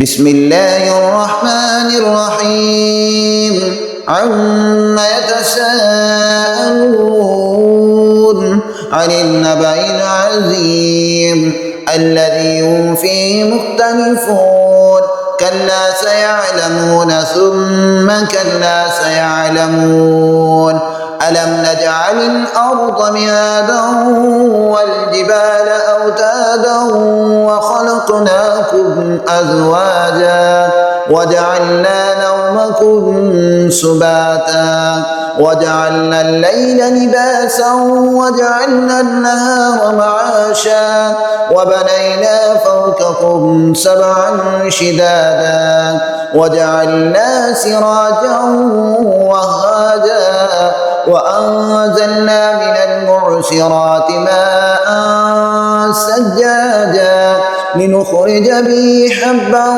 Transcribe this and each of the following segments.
بسم الله الرحمن الرحيم عما يتساءلون عن النبأ العظيم الذي هم فيه مختلفون كلا سيعلمون ثم كلا سيعلمون ألم نجعل الأرض مهادا والجبال أوتادا وخلقناكم أزواجا وجعلنا نومكم سباتا وجعلنا الليل لباسا وجعلنا النهار معاشا وبنينا فوقكم سبعا شدادا وجعلنا سراجا وهاجا وأنزلنا من المعصرات ماء سجاجا لنخرج به حبا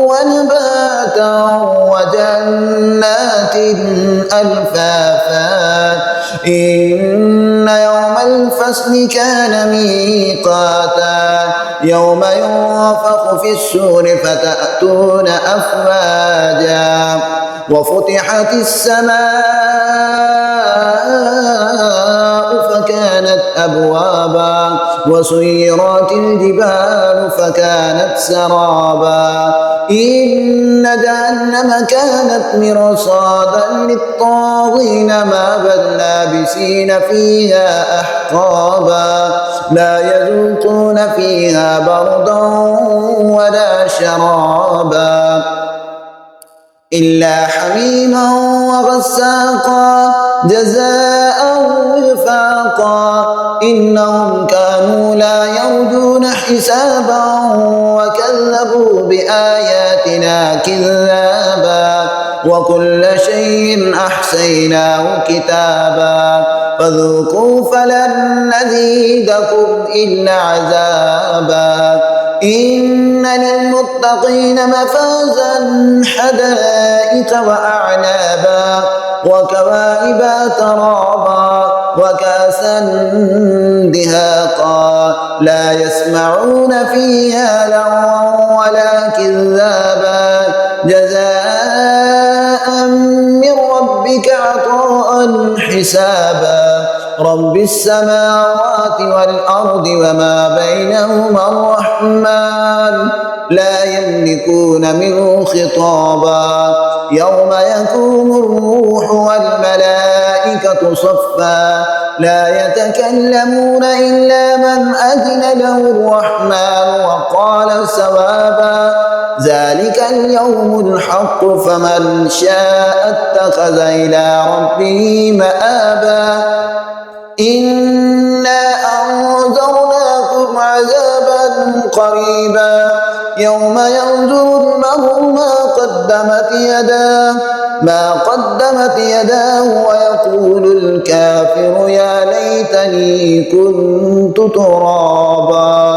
ونباتا وجنات ألفافا إن يوم الفصل كان ميقاتا يوم ينفخ في السور فتأتون أفواجا وفتحت السماء فكانت أبوابا وسيرت الجبال فكانت سرابا إن جهنم كانت مرصادا للطاغين مآبا لابسين فيها أحقابا لا يذوقون فيها بردا ولا شرابا إلا حميما وغساقا جزاء وفاقا إنهم كانوا لا يرجون حسابا وكذبوا بآياتنا كذابا وكل شيء أحصيناه كتابا فذوقوا فلن نزيدكم إلا عذابا إن للمتقين مفازا حدائق وأعنابا وكواعب ترابا وكأسا دهاقا لا يسمعون فيها لغوا ولا كذابا جزاء من ربك عطاء حسابا رب السماوات والأرض وما بينهما الرحمن لا يملكون منه خطابا يوم يقوم الروح والملائكة صفا لا يتكلمون إلا من أذن له الرحمن وقال صوابا ذلك اليوم الحق فمن شاء اتخذ إلى ربه مآبا إنا أنذرناكم عذابا قريبا يوم ينظر المرء ما قدمت يداه ويقول الكافر يا ليتني كنت ترابا.